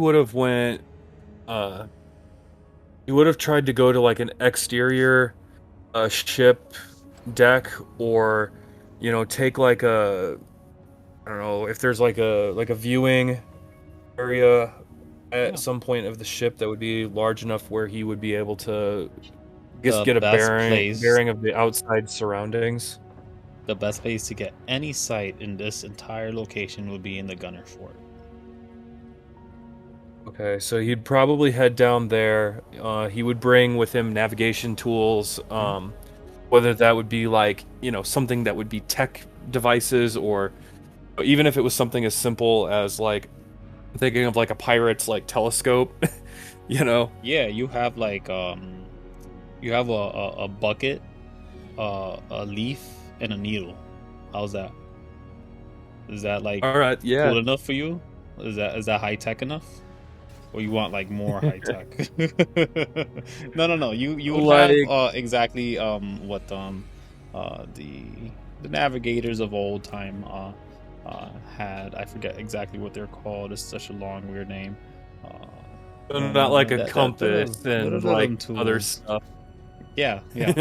would have went. Uh, he would have tried to go to like an exterior ship deck, or take like a, I don't know, if there's like a viewing area at Yeah. some point of the ship that would be large enough where he would be able to just The get a best place, bearing of the outside surroundings. the best place to get any sight in this entire location would be in the gunner fort. Okay, so he'd probably head down there. He would bring with him navigation tools, Hmm? whether that would be like, something that would be tech devices, or even if it was something as simple as like thinking of like a pirate's like telescope, you know. Yeah, you have a bucket, a leaf, and a needle. How's that? Is that like All right, yeah. cool enough for you? Is that high tech enough? Or you want like more high tech? No. You would have Like, exactly what the navigators of old time had. I forget exactly what they're called. It's such a long weird name. not like a They're compass and like them other tools. stuff. Yeah, yeah.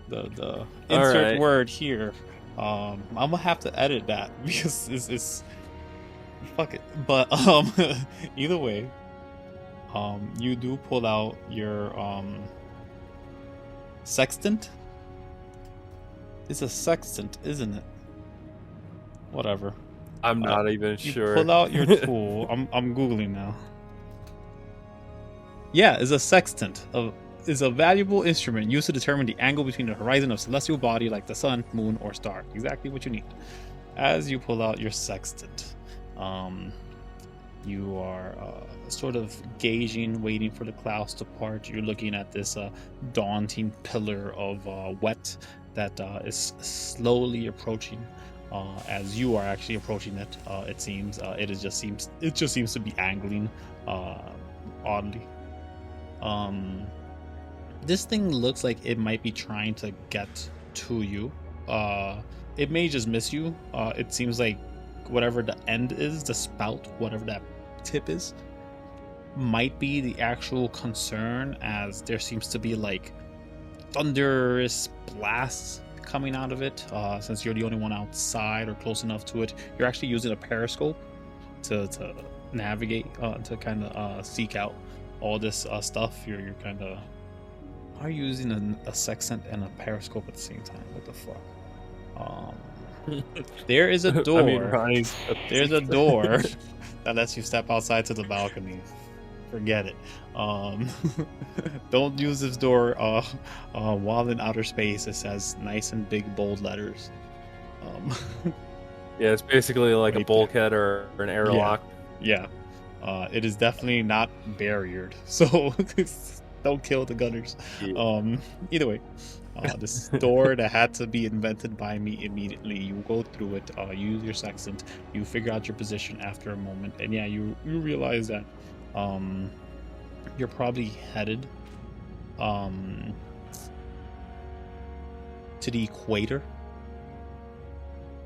The All insert right. word here. I'm gonna have to edit that because it's fuck it. But either way, you do pull out your sextant. It's a sextant, isn't it? Whatever. I'm Uh, not even you sure. pull out your tool. I'm googling now. Yeah, is a sextant. Is a valuable instrument used to determine the angle between the horizon of celestial body like the sun, moon, or star. Exactly what you need. As you pull out your sextant, um, you are sort of gauging, waiting for the clouds to part. You're looking at this daunting pillar of wet that is slowly approaching. As you are actually approaching it, it seems it just seems to be angling oddly. Um, this thing looks like it might be trying to get to you. It may just miss you. It seems like whatever the end is, the spout, whatever that tip is, might be the actual concern, as there seems to be like thunderous blasts coming out of it. Since you're the only one outside or close enough to it, you're actually using a periscope to navigate, to kind of seek out all this stuff. You're kind of are you using a sextant and a periscope at the same time? What the fuck? There is a I mean, door. Ronnie's. There's a door that lets you step outside to the balcony. Forget it. Um, don't use this door while in outer space. It says nice and big bold letters. Um, Yeah, it's basically like a right there. bulkhead or an Yeah, airlock. yeah. It is definitely not barriered, so don't kill the gunners. Yeah. Either way, this door that had to be invented by me immediately. You go through it, use your sextant, you figure out your position after a moment, and yeah, you realize that um, you're probably headed um, to the equator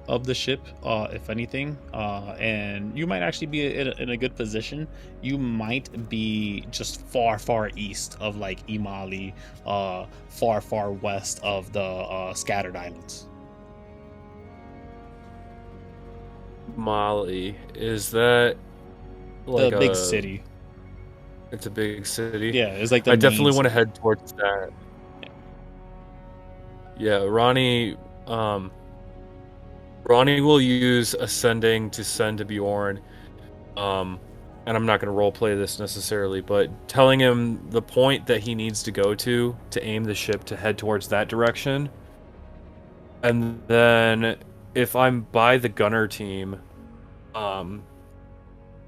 of the ship, if anything, and you might actually be in a good position. You might be just far east of like Imali, far west of the scattered islands. Mali. Is that The like big a? city. It's a big city. Yeah, it's like the I main definitely want to city. head towards that. Yeah, Ronnie. Ronnie will use ascending to send to Bjorn. Um, and I'm not going to role play this necessarily, but telling him the point that he needs to go to aim the ship to head towards that direction. And then if I'm by the gunner team, um,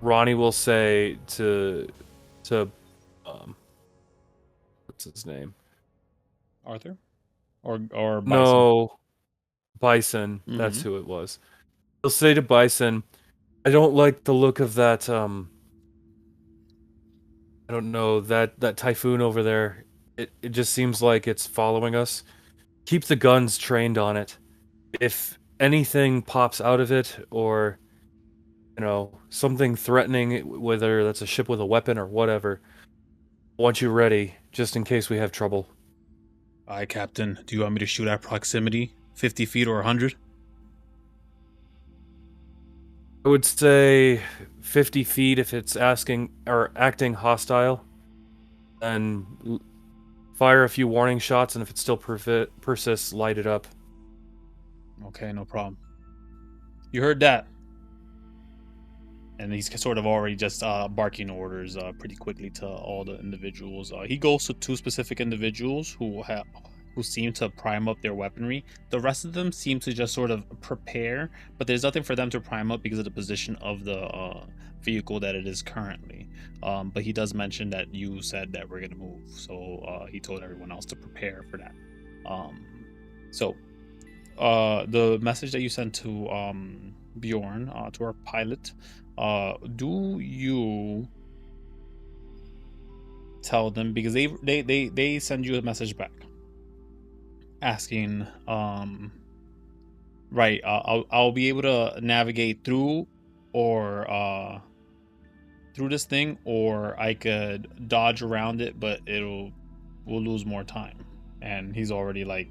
Ronnie will say to um, what's his name? Arthur or Bison. No, Bison. That's Mm-hmm. who it was. He'll say to Bison, I don't like the look of that. I don't know, that typhoon over there. It just seems like it's following us. Keep the guns trained on it. If anything pops out of it, or something threatening, whether that's a ship with a weapon or whatever. I want you ready, just in case we have trouble. Aye, Captain. Do you want me to shoot at proximity? 50 feet or 100? I would say 50 feet if it's asking or acting hostile, and fire a few warning shots, and if it still persists, light it up. Okay, no problem. You heard that. And he's sort of already just barking orders pretty quickly to all the individuals. He goes to two specific individuals who seem to prime up their weaponry. The rest of them seem to just sort of prepare, but there's nothing for them to prime up because of the position of the vehicle that it is currently. But he does mention that you said that we're gonna move, so he told everyone else to prepare for that. So the message that you sent to Bjorn, to our pilot, do you tell them, because they send you a message back asking, right, I'll be able to navigate through or through this thing, or I could dodge around it, but we'll lose more time. And he's already like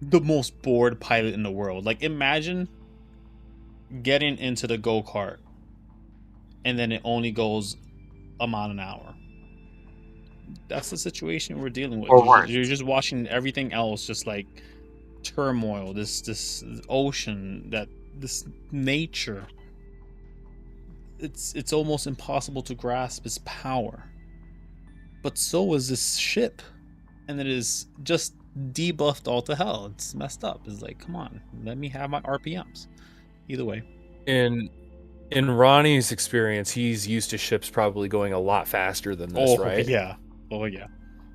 the most bored pilot in the world. Like, imagine getting into the go-kart and then it only goes a mile an hour. That's the situation we're dealing with. You're just watching everything else just like turmoil, this ocean, this nature. It's almost impossible to grasp its power. But so is this ship, and it is just debuffed all to hell. It's messed up. It's like, come on, let me have my RPMs. Either way. In in Ronnie's experience, he's used to ships probably going a lot faster than this, right? Yeah. Oh yeah.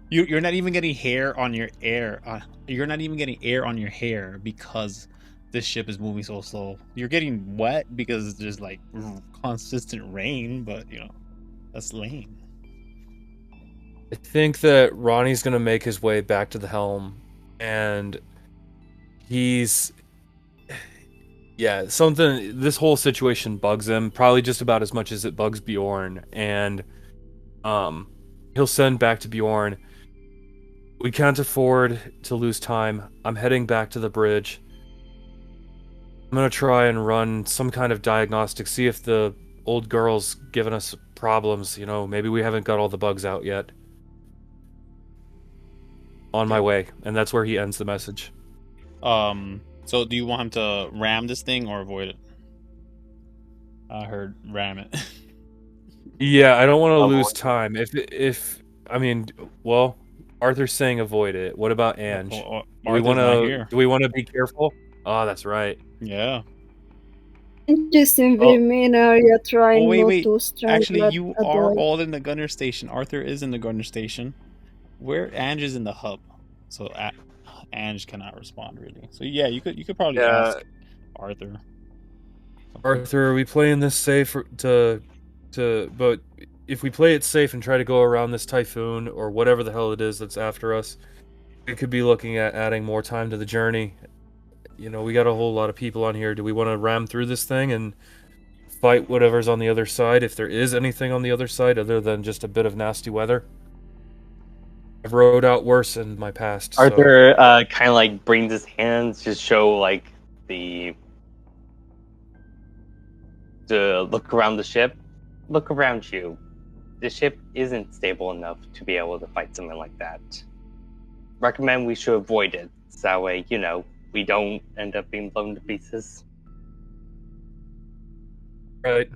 You're not even getting hair on your air. You're not even getting air on your hair because this ship is moving so slow. You're getting wet because there's like consistent rain, but that's lame. I think that Ronnie's gonna make his way back to the helm, and he's yeah, something. This whole situation bugs him probably just about as much as it bugs Bjorn, and um, he'll send back to Bjorn. We can't afford to lose time. I'm heading back to the bridge. I'm gonna try and run some kind of diagnostic, see if the old girl's giving us problems. Maybe we haven't got all the bugs out yet. On my Okay. way, and that's where he ends the message. So do you want him to ram this thing or avoid it? I heard ram it. Yeah, I don't want to lose Avoid. time. If I mean, well, Arthur's saying avoid it. What about Ange? Do we want Arthur's not to here. do we want to be careful? Oh, that's right. Yeah. Interesting, Oh. Virmin, are you trying Wait, not wait. to strangle Actually, at you a are dog? all in the gunner station. Arthur is in the gunner station. Where Ange is in the hub, so Ange cannot respond really. So yeah, you could probably Yeah, ask Arthur. Arthur, are we playing this safe but if we play it safe and try to go around this typhoon or whatever the hell it is that's after us, we could be looking at adding more time to the journey. We got a whole lot of people on here. Do we want to ram through this thing and fight whatever's on the other side, if there is anything on the other side other than just a bit of nasty weather? I've rode out worse in my past. So. Arthur kind of like brings his hands to show like the to look around the ship. Look around you. The ship isn't stable enough to be able to fight something like that. Recommend we should avoid it. So that way, we don't end up being blown to pieces. Right.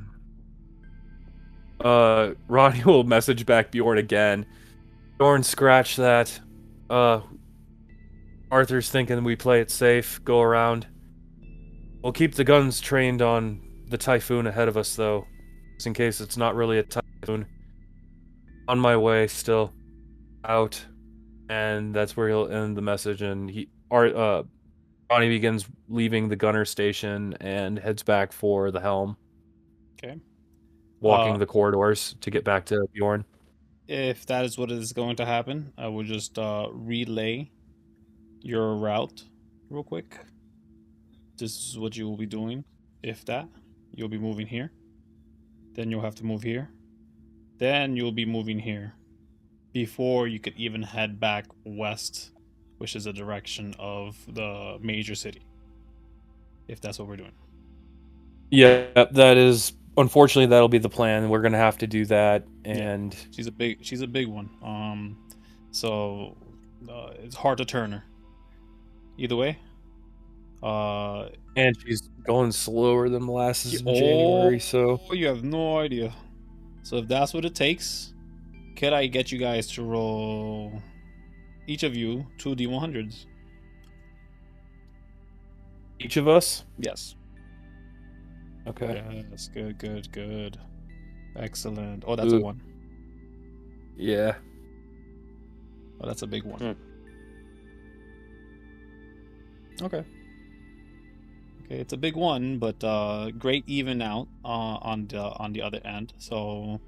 Ronnie will message back Bjorn again. Bjorn, scratch that. Arthur's thinking we play it safe, go around. We'll keep the guns trained on the typhoon ahead of us, though, just in case it's not really a typhoon. On my way, still. Out. And that's where he'll end the message, and Ronnie begins leaving the gunner station and heads back for the helm. Okay. Walking the corridors to get back to Bjorn. If that is what is going to happen, I will just relay your route real quick. This is what you will be doing. If that, You'll be moving here. Then you'll have to move here. Then you'll be moving here. Before you could even head back west, which is the direction of the major city. If that's what we're doing. Yeah, that is. Unfortunately, that'll be the plan. We're gonna have to do that, and She's a big one. So it's hard to turn her. Either way. and she's going slower than molasses in January. So you have no idea. So if that's what it takes, could I get you guys to roll each of you 2d100s? each of us. Yes. Okay. Yes. Good. Excellent. Oh, that's a 1. Yeah. Oh, that's a big one. Okay, it's a big one, but great even out on the other end. So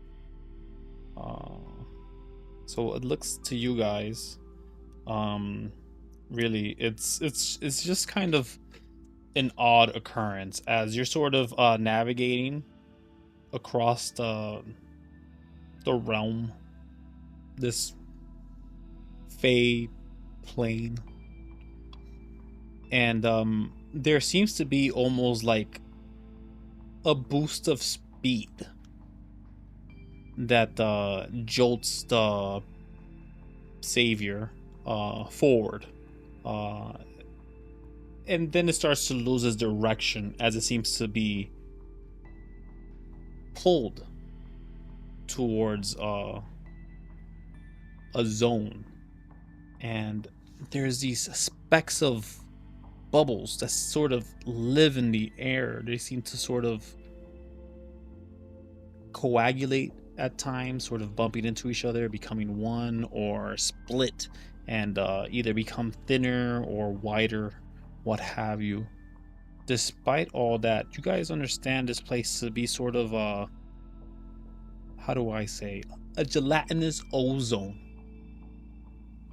it looks to you guys, really, it's just kind of an odd occurrence as you're sort of navigating across the realm, this Fey plane. And there seems to be almost like a boost of speed that jolts the savior forward, and then it starts to lose its direction as it seems to be pulled towards a zone, and there's these specks of bubbles that sort of live in the air. They seem to sort of coagulate at times, sort of bumping into each other, becoming one, or split and either become thinner or wider, what have you. Despite all that, you guys understand this place to be sort of how do I say, a gelatinous ozone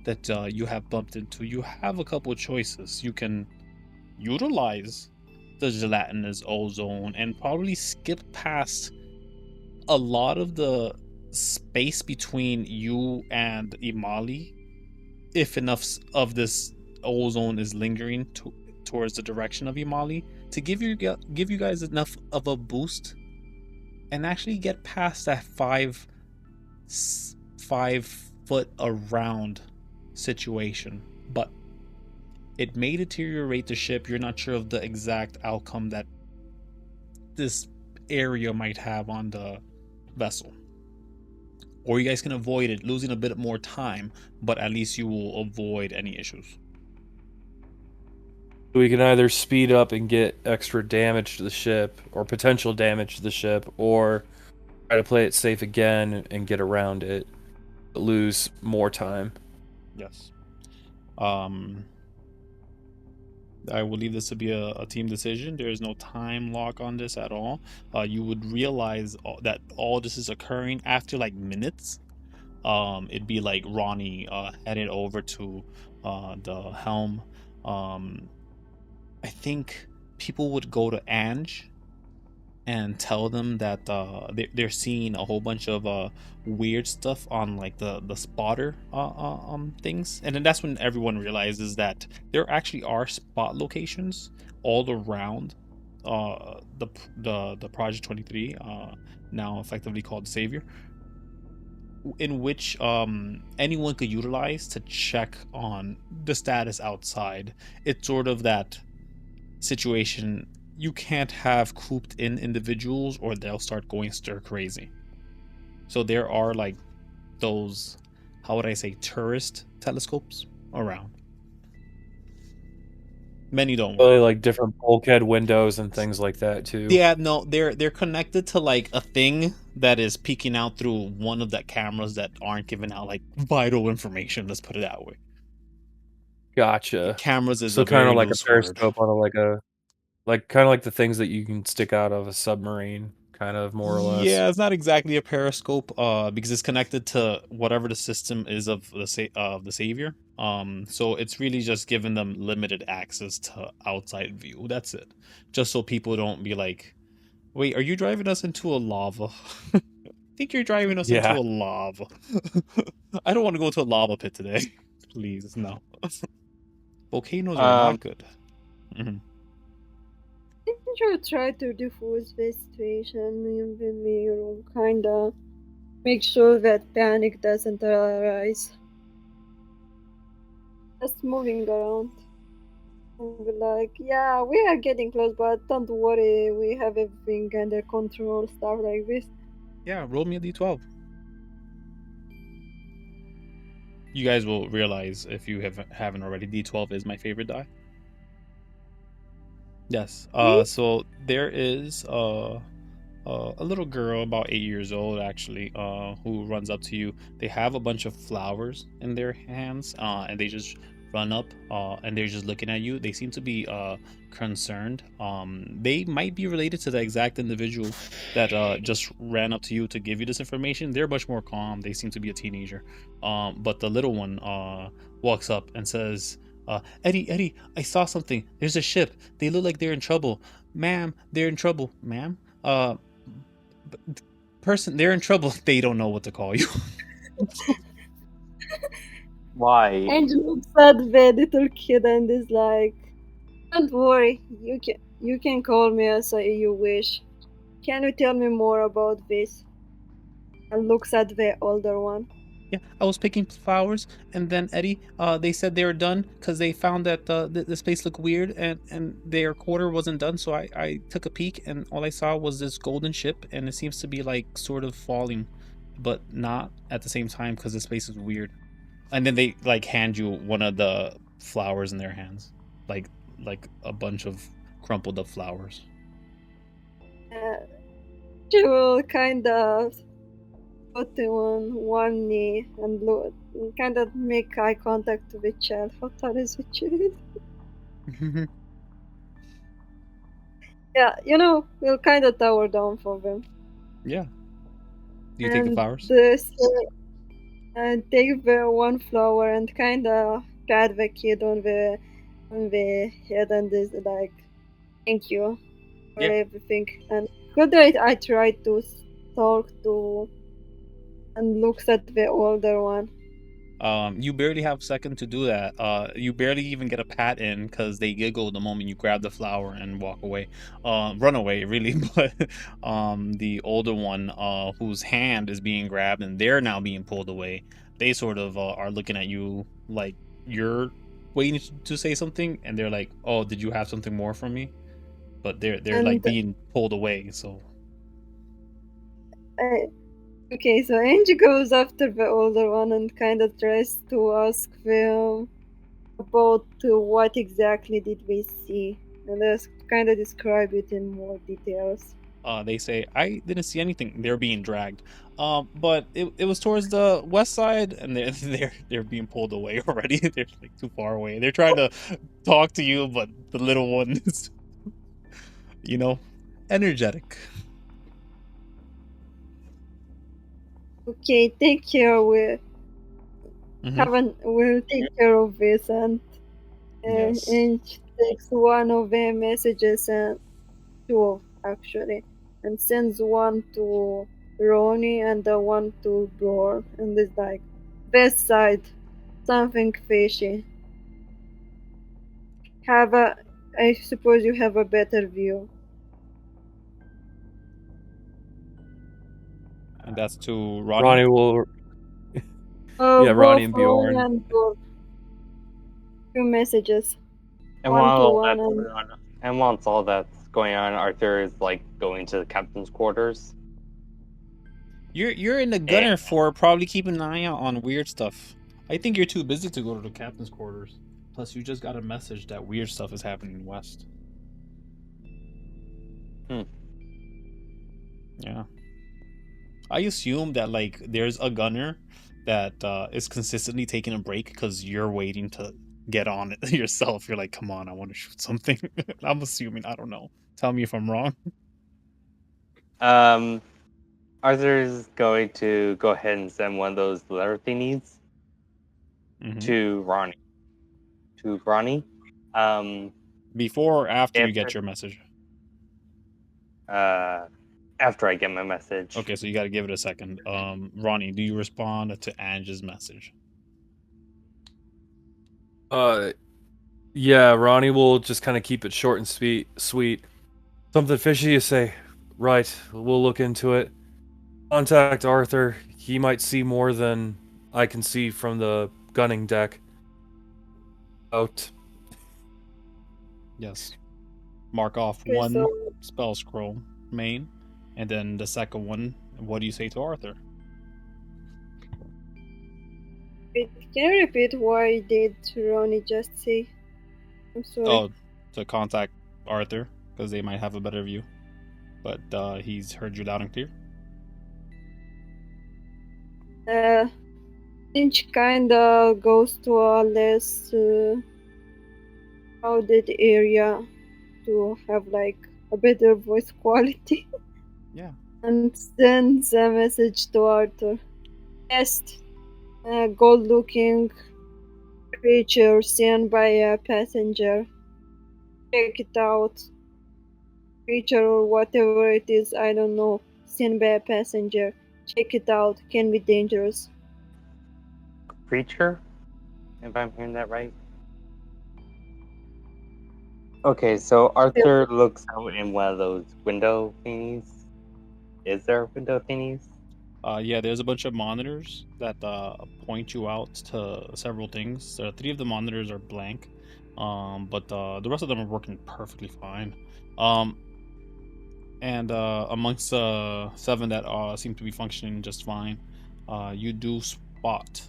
that you have bumped into. You have a couple of choices. You can utilize the gelatinous ozone and probably skip past a lot of the space between you and Imali, if enough of this ozone is lingering towards the direction of Imali, to give you guys enough of a boost and actually get past that 5 foot around situation. But it may deteriorate the ship. You're not sure of the exact outcome that this area might have on the vessel. Or you guys can avoid it, losing a bit more time, but at least you will avoid any issues. We can either speed up and get extra damage to the ship, or potential damage to the ship, or try to play it safe again and get around it, but lose more time. Yes. I will leave this to be a team decision. There is no time lock on this at all. You would realize that all this is occurring after like minutes. It'd be like Ronny headed over to the helm. I think people would go to Ange and tell them that they're seeing a whole bunch of weird stuff on like the spotter things, and then that's when everyone realizes that there actually are spot locations all around the Project 23, now effectively called Savior, in which anyone could utilize to check on the status outside. It's sort of that situation. You can't have cooped in individuals or they'll start going stir crazy. So there are like those, how would I say, tourist telescopes around. Many don't work. Really, like different bulkhead windows and things like that too. Yeah, no, they're connected to like a thing that is peeking out through one of the cameras that aren't giving out like vital information. Let's put it that way. Gotcha. Cameras is so kind of like a word. periscope on kind of like the things that you can stick out of a submarine, kind of more or less. Yeah, it's not exactly a periscope, because it's connected to whatever the system is of the savior. So it's really just giving them limited access to outside view. That's it. Just so people don't be like Wait, are you driving us into a lava? I think you're driving us into Yeah. a lava. I don't want to go to a lava pit today. Please, no. Volcanoes are not good. Mhm. Didn't you try to diffuse the situation in the room? Kinda make sure that panic doesn't arise. Just moving around. And be like, yeah, we are getting close, but don't worry, we have everything under control, stuff like this. Yeah, roll me a d12. You guys will realize if you haven't already, d12 is my favorite die. Yes. So there is a little girl about 8 years old actually who runs up to you. They have a bunch of flowers in their hands and they just run up and they're just looking at you. They seem to be concerned. They might be related to the exact individual that just ran up to you to give you this information. They're much more calm. They seem to be a teenager. But the little one walks up and says, Eddie, I saw something. There's a ship. They look like they're in trouble. Ma'am, they're in trouble. Ma'am? Person, they're in trouble. They don't know what to call you. Why? Angel looks at the little kid and is like, don't worry, you can call me as you wish. Can you tell me more about this? And looks at the older one. Yeah, I was picking flowers, and then Eddie, they said they were done because they found that this place looked weird, and their quarter wasn't done. So I took a peek, and all I saw was this golden ship, and it seems to be like sort of falling, but not at the same time because this place is weird. And then they like hand you one of the flowers in their hands, like a bunch of crumpled up flowers. She will kind of put on one knee and look, kind of make eye contact with the child. How tall is the child? Yeah, we'll kind of tower down for them. Yeah. Do you take the flowers? And take the one flower and kind of pat the kid on the head and is like, thank you for everything. And could I try to talk to and looks at the older one. You barely have a second to do that. You barely even get a pat in because they giggle the moment you grab the flower and walk away. Run away, really. But the older one, whose hand is being grabbed and they're now being pulled away, they sort of are looking at you like you're waiting to say something, and they're like, "Oh, did you have something more from me?" But they're like being pulled away. So. Okay, so Angie goes after the older one and kind of tries to ask them about what exactly did we see, and just kind of describe it in more details. They say, I didn't see anything. They're being dragged. But it was towards the west side, and they're being pulled away already. They're like too far away. They're trying to talk to you, but the little one is, energetic. Okay, take care. We'll take care of this, and and she takes one of the messages and two actually, and sends one to Ronny and the one to Gore, and it's like, best side, something fishy. I suppose you have a better view. And that's to Ronny. Ronny will. Yeah, Ronny and Bjorn. And Gore. Two messages. And while all that's going on, Arthur is like going to the captain's quarters. You're in the gunner for probably keeping an eye out on weird stuff. I think you're too busy to go to the captain's quarters. Plus, you just got a message that weird stuff is happening in West. Yeah. I assume that like there's a gunner that is consistently taking a break because you're waiting to get on it yourself. You're like, come on, I want to shoot something. I'm assuming. I don't know. Tell me if I'm wrong. Arthur's going to go ahead and send one of those letter thingies to Ronny. Before or after you get your message? After I get my message. Okay, so you got to give it a second. Ronnie, do you respond to Ange's message? Yeah, Ronnie will just kind of keep it short and sweet. Something fishy, you say? Right, we'll look into it. Contact Arthur. He might see more than I can see from the gunning deck. Out. Yes. Mark off Okay, one so spell scroll main, and then the second one. What do you say to Arthur? wait, can you repeat why did Ronnie just say? I'm sorry. Oh, to contact Arthur because they might have a better view. But he's heard you loud and clear. Finch kinda goes to a less crowded area to have like a better voice quality. Yeah. And sends a message to Arthur. Best gold looking creature seen by a passenger. Check it out. Creature or whatever it is, I don't know. Seen by a passenger. Check it out. Can be dangerous. Creature? If I'm hearing that right. Okay, so Arthur looks out in one of those window thingies. Is there window thingies? Yeah, there's a bunch of monitors that point you out to several things. 3 of the monitors are blank, but the rest of them are working perfectly fine. And amongst 7 that seem to be functioning just fine, you do spot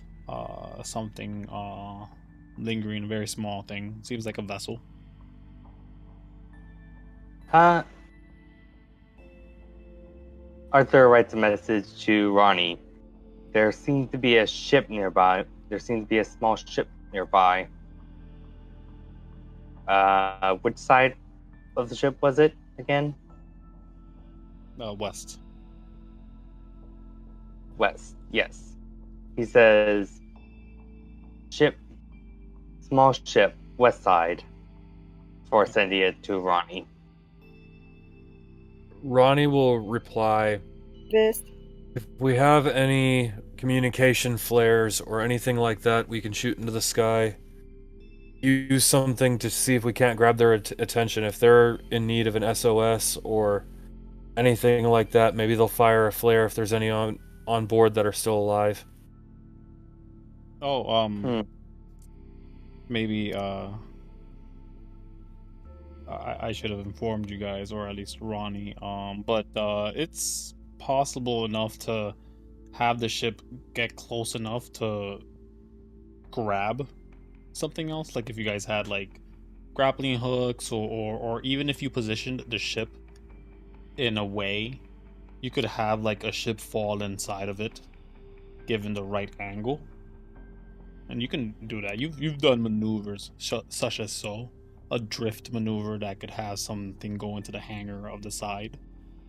something lingering, a very small thing. Seems like a vessel. Arthur writes a message to Ronnie. There seems to be a ship nearby. There seems to be a small ship nearby. Which side of the ship was it again? West. West, yes. He says, ship, small ship, west side, for sending it to Ronnie. Ronnie will reply, Best. if we have any communication flares or anything like that we can shoot into the sky, use something to see if we can't grab their attention. If they're in need of an SOS or anything like that, maybe they'll fire a flare if there's any on board that are still alive. Oh, maybe I should have informed you guys, or at least Ronnie. But it's possible enough to have the ship get close enough to grab something else. Like if you guys had like grappling hooks, or even if you positioned the ship in a way, you could have like a ship fall inside of it, given the right angle. And you can do that. You've done maneuvers such as a drift maneuver that could have something go into the hangar of the side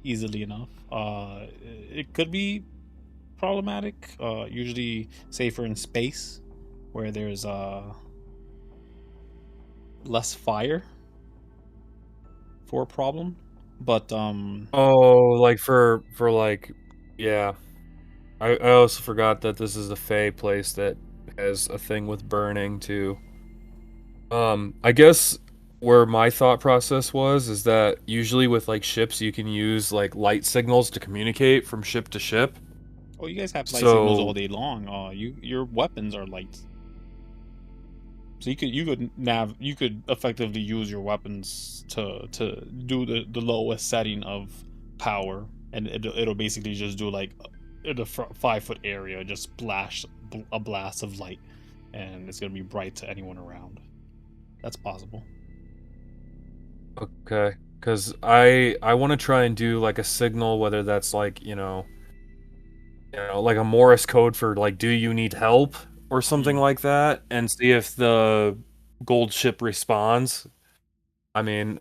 easily enough. It could be problematic. Usually safer in space where there's less fire for a problem. But Oh, like for like, yeah. I also forgot that this is a Fey place that has a thing with burning too. I guess where my thought process was is that usually with like ships you can use like light signals to communicate from ship to ship. oh, you guys have light signals all So day long. Your weapons are light. So you could effectively use your weapons to do the lowest setting of power, and it'll basically just do like in a 5-foot area, just splash a blast of light, and it's gonna be bright to anyone around. That's possible. okay, because I want to try and do like a signal, whether that's like like a Morse code for like, do you need help or something like that, and see if the gold ship responds. I mean,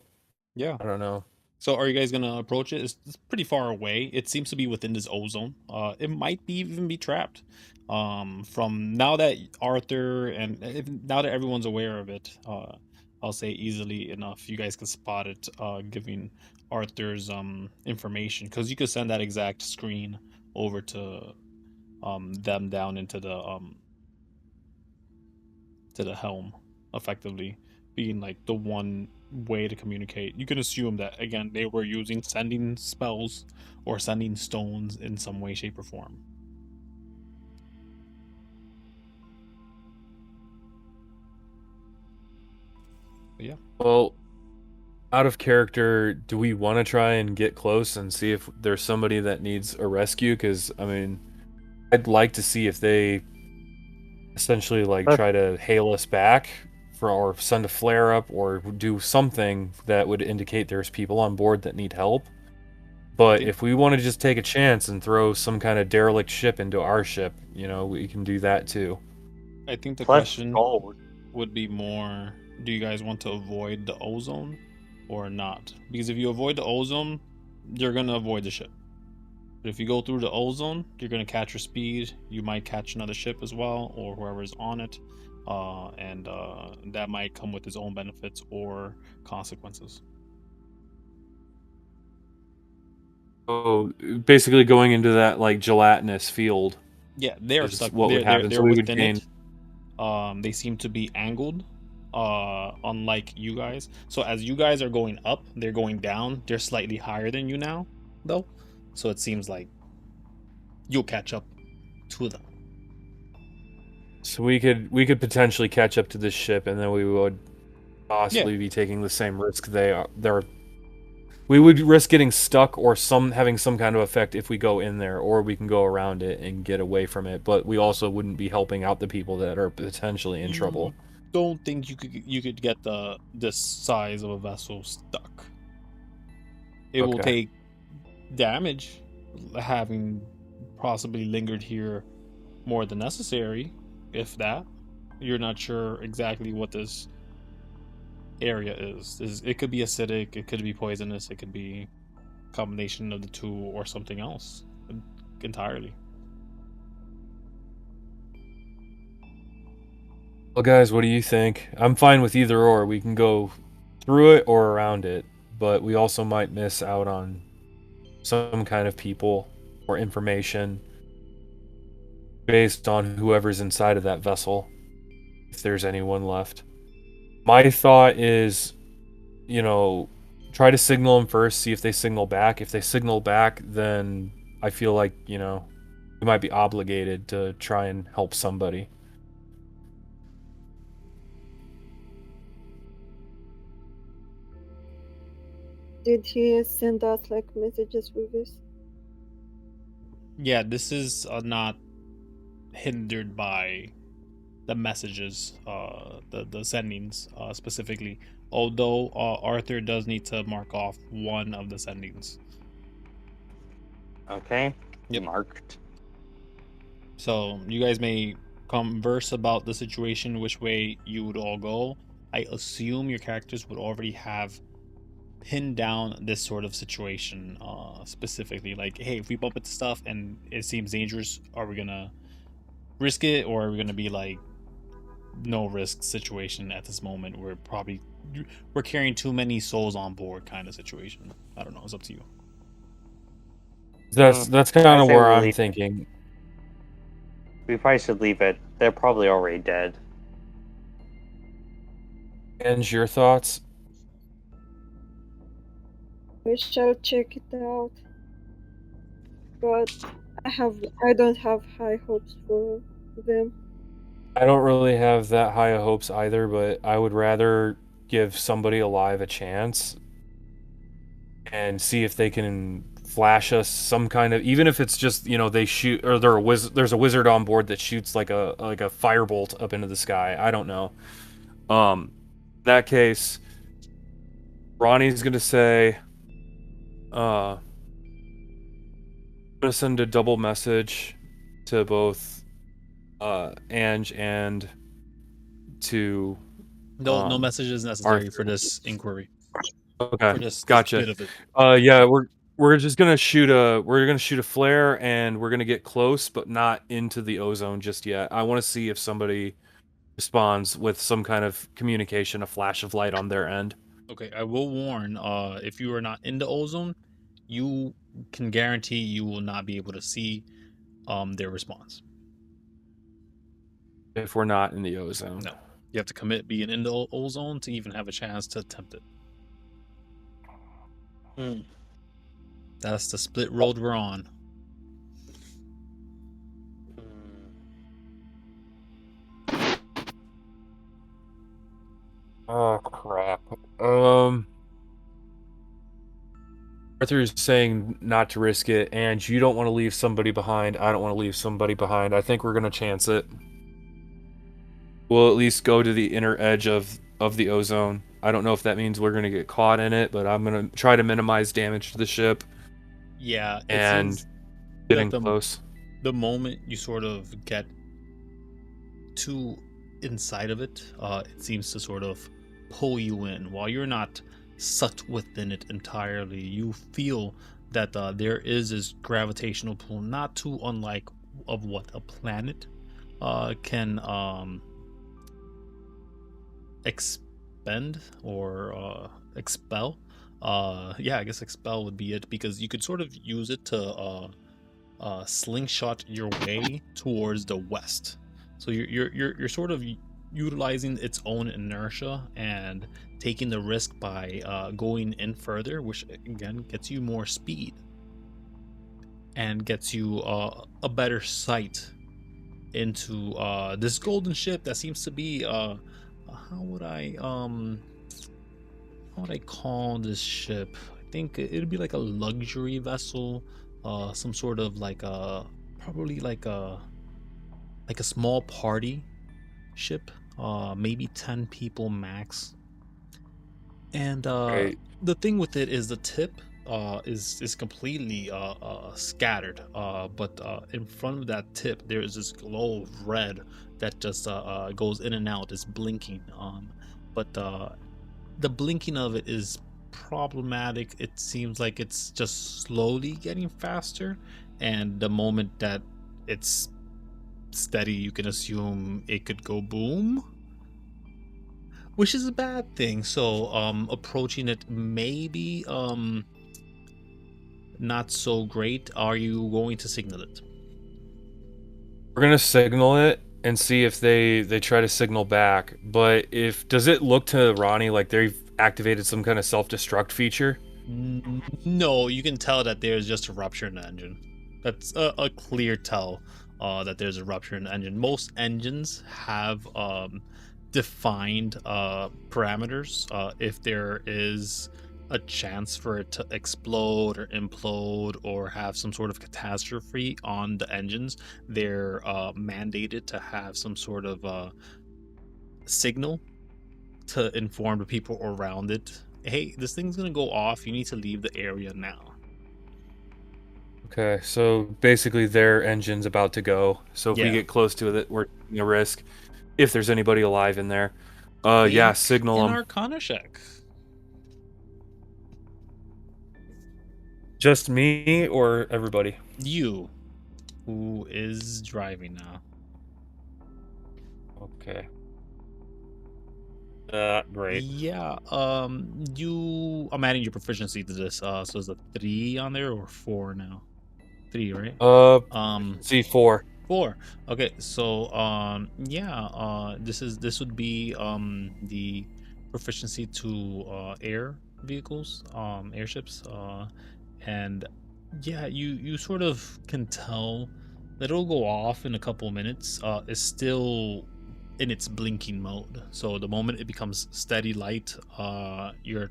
Yeah. I don't know. So are you guys gonna approach it? It's pretty far away. It seems to be within this ozone. It might even be trapped. From now that Arthur and now that everyone's aware of it, I'll say easily enough, you guys can spot it. Giving Arthur's information, because you could send that exact screen over to them down into the helm, effectively being like the one way to communicate. You can assume that again they were using sending spells or sending stones in some way, shape, or form. But yeah. Well, out of character, do we want to try and get close and see if there's somebody that needs a rescue? Because, I mean, I'd like to see if they essentially like try to hail us back for or send a flare up or do something that would indicate there's people on board that need help. But if we want to just take a chance and throw some kind of derelict ship into our ship, you know, we can do that too. I think the Plus question gold. would be more, do you guys want to avoid the ozone or not? Because if you avoid the ozone, you're going to avoid the ship. But if you go through the ozone, you're going to catch your speed. You might catch another ship as well, or whoever's on it. And that might come with its own benefits or consequences. Oh, basically going into that like gelatinous field. Yeah, they're is stuck. what would happen. They're So we would within gain. it. They seem to be angled, unlike you guys. So as you guys are going up, they're going down. They're slightly higher than you now, though. So it seems like you'll catch up to them. So we could potentially catch up to this ship, and then we would possibly be taking the same risk they're. We would risk getting stuck or having some kind of effect if we go in there, or we can go around it and get away from it. But we also wouldn't be helping out the people that are potentially in trouble. Don't think you could get this size of a vessel stuck. It will take damage, having possibly lingered here more than necessary, if that. You're not sure exactly what this area is. It could be acidic, it could be poisonous, it could be a combination of the two, or something else entirely. Well, guys, what do you think? I'm fine with either or. We can go through it or around it, but we also might miss out on some kind of people or information based on whoever's inside of that vessel, if there's anyone left. My thought is, you know, try to signal them first, see if they signal back. If they signal back, then I feel like, you know, we might be obligated to try and help somebody. Did he send us like messages with this? Yeah, this is not hindered by the messages, the sendings specifically. Although Arthur does need to mark off one of the sendings. Okay. Yep. Marked. So you guys may converse about the situation, which way you would all go. I assume your characters would already have pinned down this sort of situation specifically. Like, hey, if we bump into stuff and it seems dangerous, are we gonna risk it, or are we gonna be like, no risk situation at this moment? We're carrying too many souls on board kind of situation. I don't know. It's up to you. That's kind of where I'm thinking. We probably should leave it. They're probably already dead. And your thoughts? We shall check it out. But I don't have high hopes for them. I don't really have that high of hopes either, but I would rather give somebody alive a chance and see if they can flash us some kind of, even if it's just, you know, they shoot, or there's a wizard on board that shoots like a firebolt up into the sky. I don't know. In that case, Ronnie's gonna say, I'm gonna send a double message to both Ange and to no messages necessary Arthur. for this inquiry. Okay, gotcha. Yeah, we're just gonna shoot a flare, and we're gonna get close, but not into the ozone just yet. I want to see if somebody responds with some kind of communication, a flash of light on their end. Okay, I will warn. If you are not in the ozone, you can guarantee you will not be able to see their response. If we're not in the ozone. No, you have to commit being in the ozone to even have a chance to attempt it. Hmm. That's the split road we're on. Oh crap. Arthur's saying not to risk it, and you don't want to leave somebody behind. I don't want to leave somebody behind. I think we're gonna chance it. We'll at least go to the inner edge of the ozone. I don't know if that means we're gonna get caught in it, but I'm gonna try to minimize damage to the ship Yeah, it and seems getting that close. the moment you sort of get too inside of it, it seems to sort of pull you in. While you're not sucked within it entirely, you feel that there is this gravitational pull, not too unlike of what a planet can expend or expel. Yeah, I guess expel would be it, because you could sort of use it to slingshot your way towards the west. So you're sort of utilizing its own inertia and taking the risk by going in further, which again gets you more speed and gets you a better sight into this golden ship that seems to be how would I call this ship? I think it'd be like a luxury vessel, some sort of like a probably like a small party ship, maybe 10 people max. And Right. the thing with it is the tip is completely scattered, but in front of that tip there is this glow of red that just goes in and out, is blinking, but the blinking of it is problematic. It seems like it's just slowly getting faster, and the moment that it's steady, you can assume it could go boom, which is a bad thing. So approaching it maybe not so great. Are you going to signal it? We're gonna signal it and see if they try to signal back. But if does it look to Ronnie like they've activated some kind of self-destruct feature? No, you can tell that there's just a rupture in the engine. That's a clear tell that there's a rupture in the engine. Most engines have defined parameters. If there is a chance for it to explode or implode or have some sort of catastrophe on the engines, they're mandated to have some sort of signal to inform the people around it, hey, this thing's gonna go off, you need to leave the area now. Okay, so basically their engine's about to go. So if we Yeah. get close to it, we're taking a risk. If there's anybody alive in there, yeah, Make signal an them. Arcana check. Just me or everybody? You, who is driving now. Okay. Great. Yeah. I'm adding your proficiency to this. So is a 3 on there or 4 now? 3, right? C4. 4. Okay, so yeah, this would be the proficiency to air vehicles, airships, and yeah, you sort of can tell that it'll go off in a couple minutes. It's still in its blinking mode, so the moment it becomes steady light, you're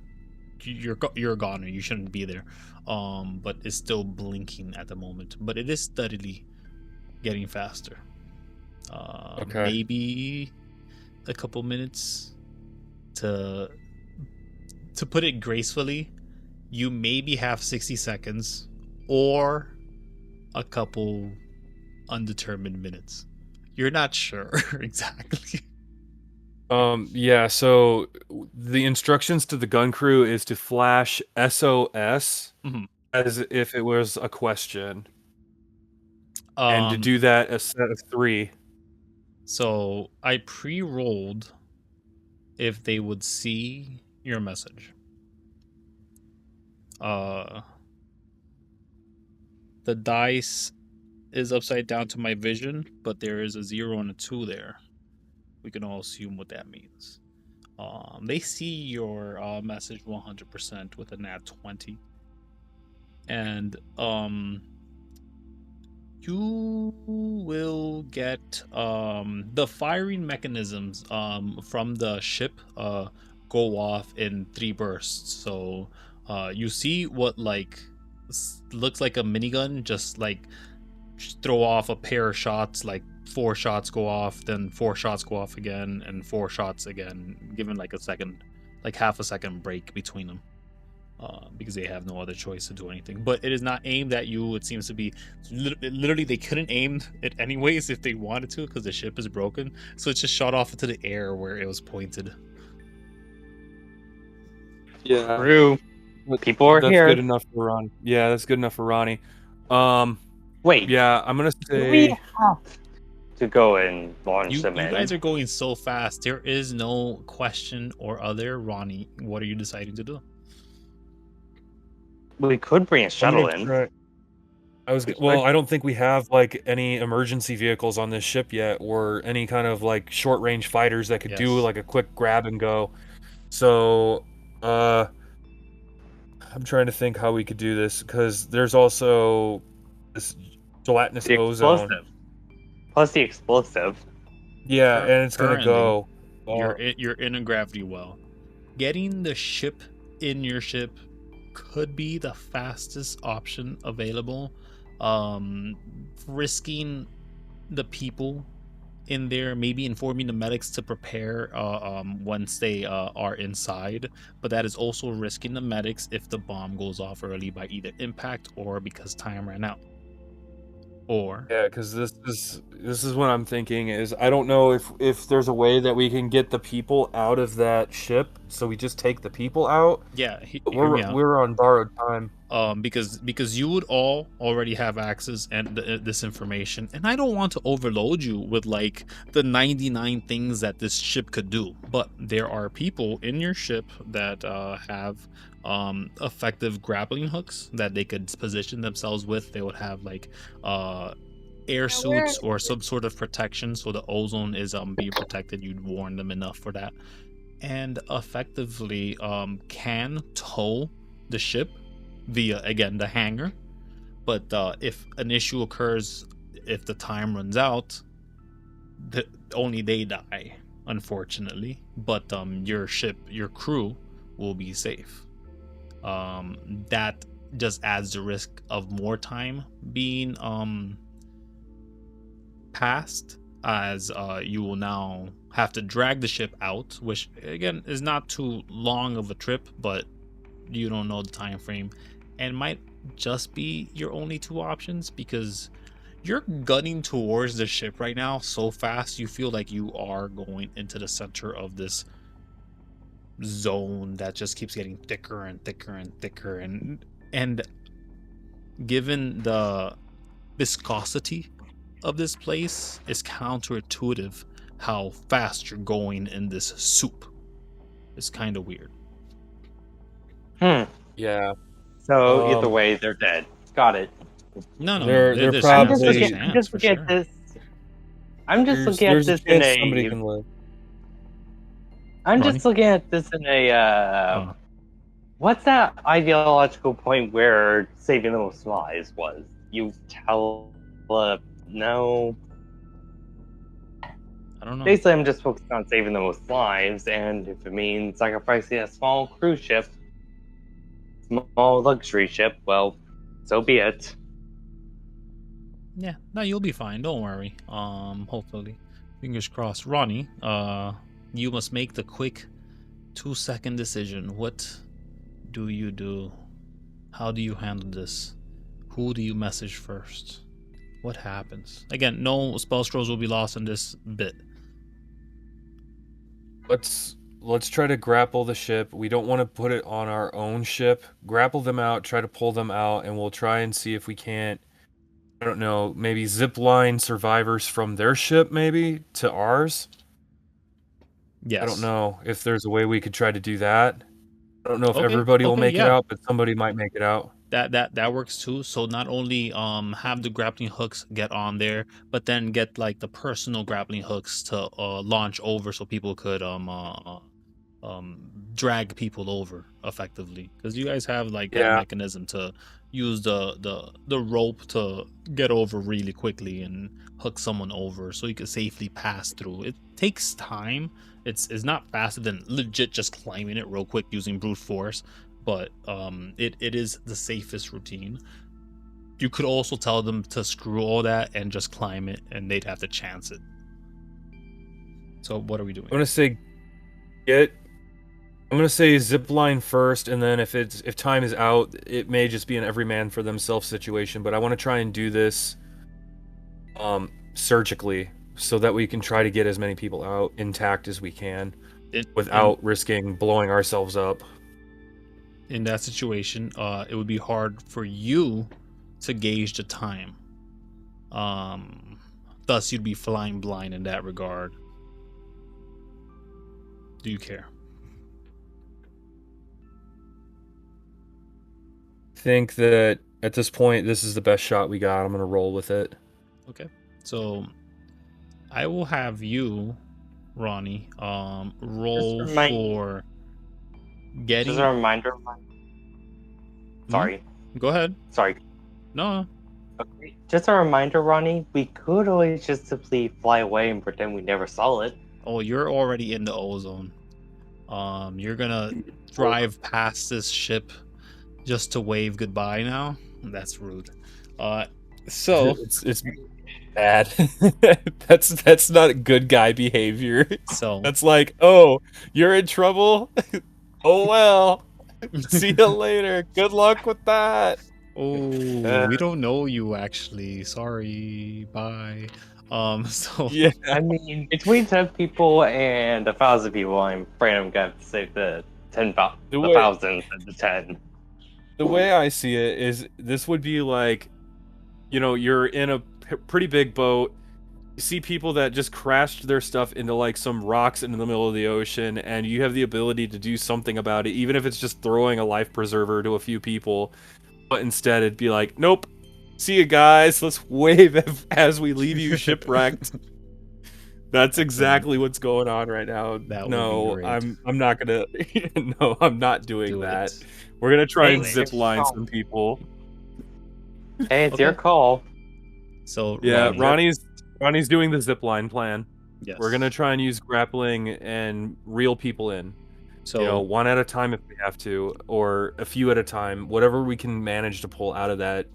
a goner. You shouldn't be there. But it's still blinking at the moment, but it is steadily getting faster. Okay. Maybe a couple minutes. To put it gracefully, you maybe have 60 seconds or a couple undetermined minutes. You're not sure exactly. Yeah, so the instructions to the gun crew is to flash SOS Mhm. as if it was a question. And to do that a set of 3. So I pre-rolled if they would see your message. The dice is upside down to my vision, but there is a 0 and a 2 there. We can all assume what that means. They see your message 100% with a nat 20. And you will get the firing mechanisms from the ship go off in 3 bursts. So you see what like looks like a minigun, just like throw off a pair of shots, like 4 shots go off, then 4 shots go off again, and 4 shots again, given like a second, like half a second break between them. Because they have no other choice to do anything. But it is not aimed at you. It seems to be literally they couldn't aim it anyways if they wanted to because the ship is broken. So it's just shot off into the air where it was pointed. Yeah. True. People are that's here. Good enough for Ronnie. Yeah, that's good enough for Ronnie. Wait. Yeah, I'm gonna say we have to go and launch them in. You guys are going so fast. There is no question or other. Ronnie, what are you deciding to do? We could bring a shuttle in. I don't think we have like any emergency vehicles on this ship yet, or any kind of like short range fighters that could do like a quick grab and go. So, I'm trying to think how we could do this because there's also this gelatinous ozone. Plus the explosive. Yeah, and it's gonna go. You're in a gravity well. Getting the ship in your ship could be the fastest option available. Risking the people in there, maybe informing the medics to prepare once they are inside, but that is also risking the medics if the bomb goes off early by either impact or because time ran out. Or yeah, because this is what I'm thinking is I don't know if there's a way that we can get the people out of that ship, so we just take the people out. Yeah, we're on borrowed time. Because you would all already have access and this information, and I don't want to overload you with like the 99 things that this ship could do, but there are people in your ship that have effective grappling hooks that they could position themselves with. They would have like air suits or some sort of protection, so the ozone is being protected. You'd warn them enough for that, and effectively can tow the ship via, again, the hangar. But if an issue occurs, if the time runs out, only they die, unfortunately. But your ship, your crew will be safe. That just adds the risk of more time being passed, as you will now have to drag the ship out, which again is not too long of a trip, but you don't know the time frame, and might just be your only 2 options because you're gunning towards the ship right now so fast you feel like you are going into the center of this zone that just keeps getting thicker and thicker and thicker, and given the viscosity of this place, it's counterintuitive how fast you're going in this soup. It's kind of weird. Yeah. So either way, they're dead. Got it. No, they're probably. I'm just looking at this. I'm just looking at this in a. Somebody can live. I'm just looking at this in a. What's that ideological point where saving the most lives was? You tell. No. I don't know. Basically, I'm just focused on saving the most lives, and if it means sacrificing a small cruise ship, small luxury ship, well, so be it. Yeah, no, you'll be fine. Don't worry. Hopefully, fingers crossed. Ronnie, you must make the quick 2-second decision. What do you do? How do you handle this? Who do you message first? What happens? Again, no spell scrolls will be lost in this bit. Let's try to grapple the ship. We don't want to put it on our own ship. Grapple them out, try to pull them out, and we'll try and see if we can't, I don't know, maybe zip line survivors from their ship maybe to ours. Yes. I don't know if there's a way we could try to do that. I don't know if Okay, everybody will okay, make it yeah. out, but somebody might make it out. That works too. So not only have the grappling hooks get on there, but then get like the personal grappling hooks to launch over so people could drag people over effectively, because you guys have like that Yeah. mechanism to use the rope to get over really quickly and hook someone over so you can safely pass through. It takes time. It's not faster than legit just climbing it real quick using brute force, but it is the safest routine. You could also tell them to screw all that and just climb it, and they'd have to chance it. So what are we doing? I'm gonna say I'm gonna say zip line first, and then if time is out, it may just be an every man for themselves situation. But I want to try and do this surgically, so that we can try to get as many people out intact as we can, without risking blowing ourselves up. In that situation, it would be hard for you to gauge the time. Thus, you'd be flying blind in that regard. Do you care? I think that at this point, this is the best shot we got. I'm gonna roll with it. Okay. So, I will have you, Ronnie, roll for getting. Just a reminder. Sorry. Go ahead. Sorry. No. Okay. Just a reminder, Ronnie. We could always just simply fly away and pretend we never saw it. Oh, you're already in the ozone. You're gonna drive past this ship just to wave goodbye now? That's rude. So it's bad. That's not good guy behavior. So that's like, oh, you're in trouble. Oh well. See you later. Good luck with that. Oh, we don't know you actually. Sorry. Bye. So yeah. I mean, between 10 people and 1,000 people, I'm afraid I'm gonna have to save the 1,000 and the 10. The way I see it is, this would be like, you're in a pretty big boat. You see people that just crashed their stuff into like some rocks in the middle of the ocean, and you have the ability to do something about it, even if it's just throwing a life preserver to a few people. But instead, it'd be like, nope. See you guys. Let's wave as we leave you shipwrecked. That's exactly what's going on right now. No, I'm not gonna. No, I'm not doing that. We're gonna try and zip line some people. Hey, it's your call. So yeah, Ronnie's doing the zip line plan. Yes. We're gonna try and use grappling and reel people in. So one at a time if we have to, or a few at a time, whatever we can manage to pull out of that,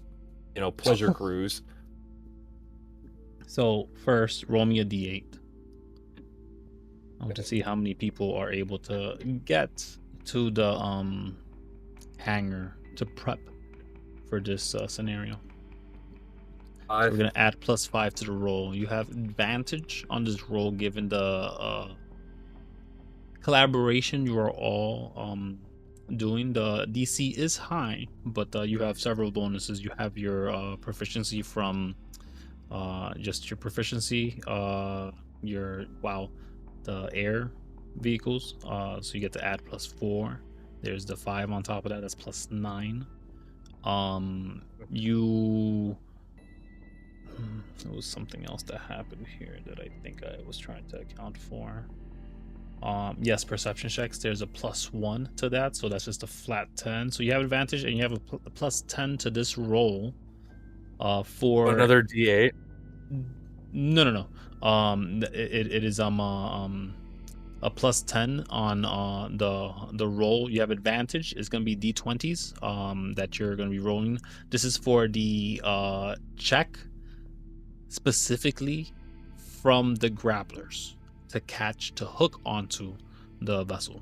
pleasure cruise. So first, roll me a d8. I want to see how many people are able to get to the hangar to prep for this scenario. So we're gonna add +5 to the roll. You have advantage on this roll given the collaboration you are all doing. The DC is high, but you have several bonuses. You have your proficiency from just your proficiency, the air vehicles. So you get to add +4. There's the 5 on top of that. That's +9. There was something else that happened here that I think I was trying to account for. Yes, perception checks. There's a +1 to that, so that's just a flat 10. So you have advantage, and you have a +10 to this roll. For another D8. No. It is a +10 on the roll. You have advantage. It's gonna be D20s that you're gonna be rolling. This is for the check specifically from the grapplers to hook onto the vessel.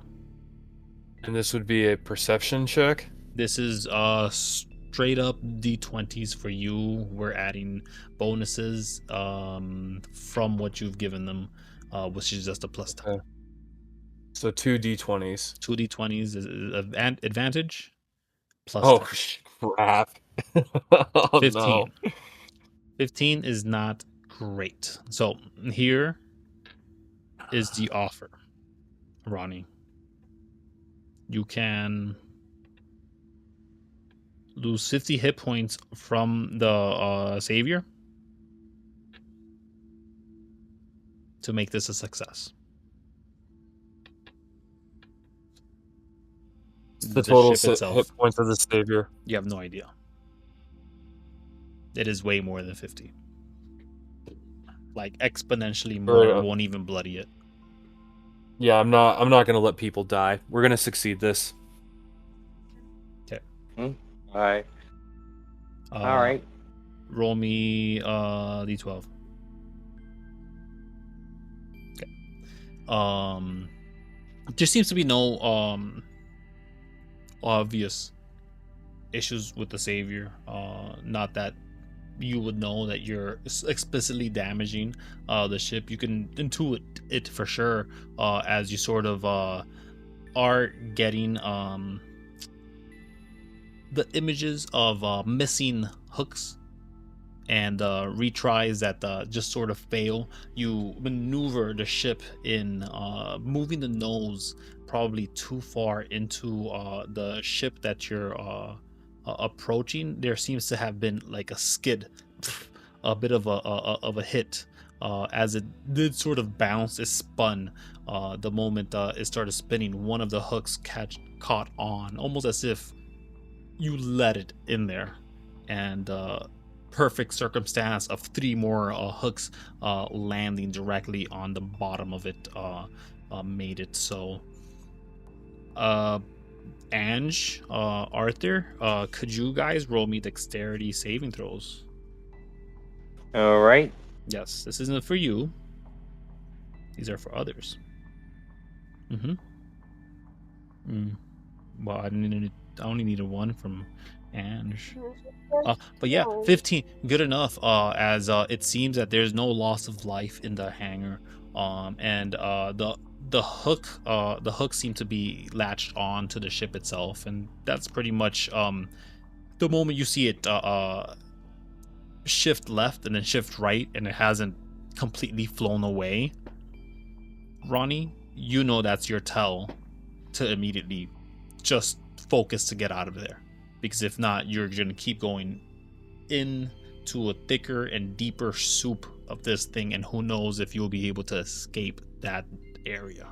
And this would be a perception check? This is straight up D20s for you. We're adding bonuses from what you've given them, which is just a +10. Okay. So 2 D20s. 2 D20s is advantage. Oh, crap. Oh, 15. no. 15 is not great. So here is the offer, Ronnie. you can lose 50 hit points from the savior to make this a success. The total ship itself, hit points of the savior. you have no idea. It is way more than 50. Like exponentially more. It won't even bloody it. Yeah, I'm not gonna let people die. We're gonna succeed this. Okay. All right. All right. Roll me d12. Okay. There seems to be no obvious issues with the savior. Not that you would know that you're explicitly damaging the ship. You can intuit it for sure as you sort of are getting the images of missing hooks and retries that just sort of fail. You maneuver the ship in moving the nose probably too far into the ship that you're approaching. There seems to have been like a skid, a bit of a hit as it did sort of bounce. It spun the moment it started spinning. One of the hooks caught on, almost as if you let it in there, and perfect circumstance of 3 more hooks landing directly on the bottom of it made it so. Ange, Arthur, could you guys roll me dexterity saving throws? All right. Yes, this isn't for you. These are for others. Well, I only needed 1 from Ange. But yeah, 15, good enough. As it seems that there's no loss of life in the hangar, and the hook seemed to be latched on to the ship itself, and that's pretty much the moment you see it shift left and then shift right, and it hasn't completely flown away. Ronny, you know that's your tell to immediately just focus to get out of there, because if not, you're gonna keep going into a thicker and deeper soup of this thing, and who knows if you'll be able to escape that area.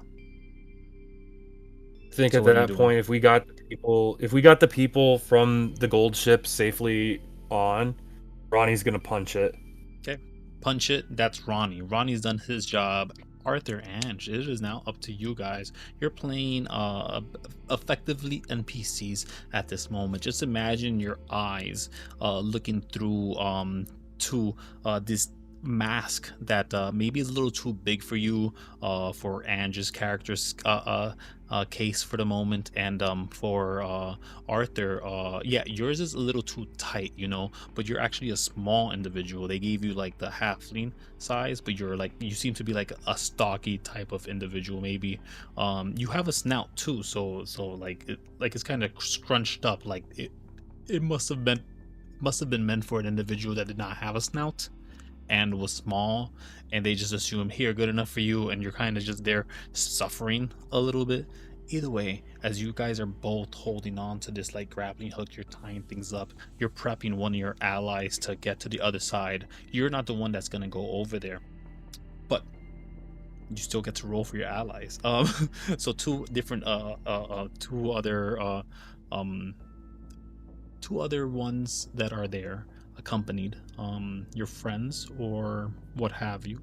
I think so at that point, if we got the people from the gold ship safely on, Ronnie's gonna punch it. Okay, punch it. That's Ronny. Ronny's done his job. Arthur, Ange, it is now up to you guys. You're playing effectively NPCs at this moment. Just imagine your eyes looking through to this mask that maybe is a little too big for you for Ange's character's case for the moment, and for Arthur, yeah, yours is a little too tight, but you're actually a small individual. They gave you like the halfling size, but you seem to be like a stocky type of individual. Maybe you have a snout too, so it's kind of scrunched up, like it must have been meant for an individual that did not have a snout and was small, and they just assume, here, good enough for you, and you're kind of just there suffering a little bit. Either way, as you guys are both holding on to this like grappling hook, you're tying things up, you're prepping one of your allies to get to the other side. You're not the one that's gonna go over there, but you still get to roll for your allies. So two other ones that are there accompanied, your friends or what have you.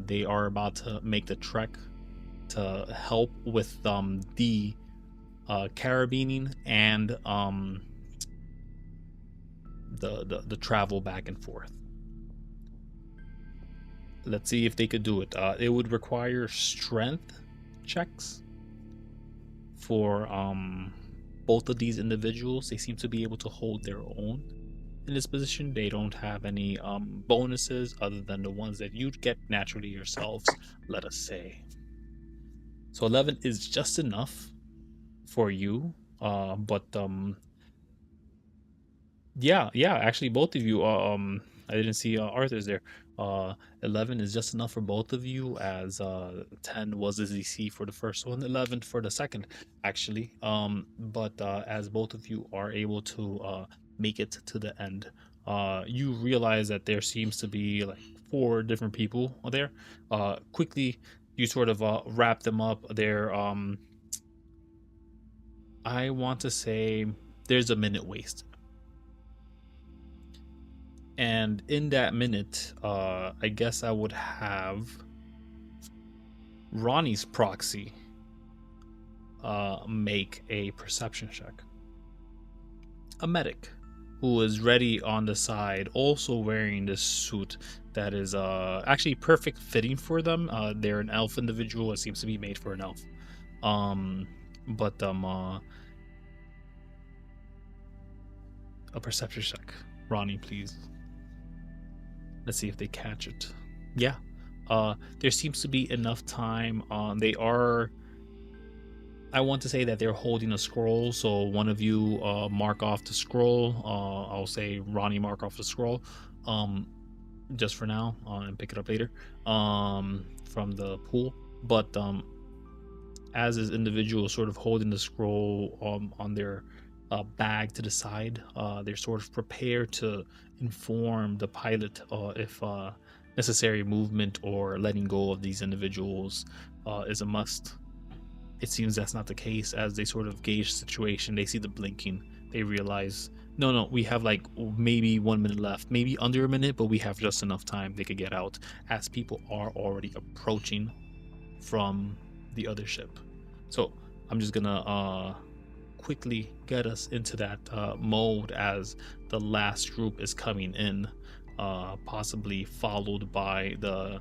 They are about to make the trek to help with the carabining and the travel back and forth. Let's see if they could do it. It would require strength checks for both of these individuals. They seem to be able to hold their own in this position. They don't have any bonuses other than the ones that you'd get naturally yourselves, let us say. So 11 is just enough for you, but yeah, actually both of you, I didn't see Arthur's there. 11 is just enough for both of you, as 10 was the DC for the first one, 11 for the second, actually. But as both of you are able to make it to the end, you realize that there seems to be like 4 different people there. Quickly, you sort of wrap them up. They're I want to say there's a minute wasted. And in that minute, I guess I would have Ronnie's proxy make a perception check. A medic who is ready on the side, also wearing this suit that is actually perfect fitting for them. They're an elf individual. It seems to be made for an elf. A perception check. Ronnie, please. Let's see if they catch it. Yeah. There seems to be enough time. They are... I want to say that they're holding a scroll, so one of you mark off the scroll. I'll say Ronnie mark off the scroll, just for now, and pick it up later from the pool. But as this individual is sort of holding the scroll on their bag to the side, they're sort of prepared to inform the pilot if necessary movement or letting go of these individuals is a must. It seems that's not the case. As they sort of gauge the situation, they see the blinking, they realize, no, we have like maybe 1 minute left, maybe under a minute, but we have just enough time they could get out, as people are already approaching from the other ship. So I'm just gonna quickly get us into that mode as the last group is coming in, possibly followed by the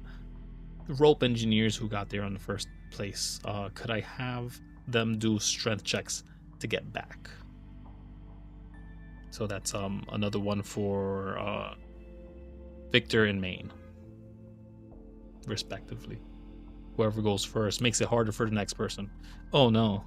rope engineers who got there in the first place. Could I have them do strength checks to get back? So that's another one for Victor and Maine, respectively. Whoever goes first makes it harder for the next person. Oh no.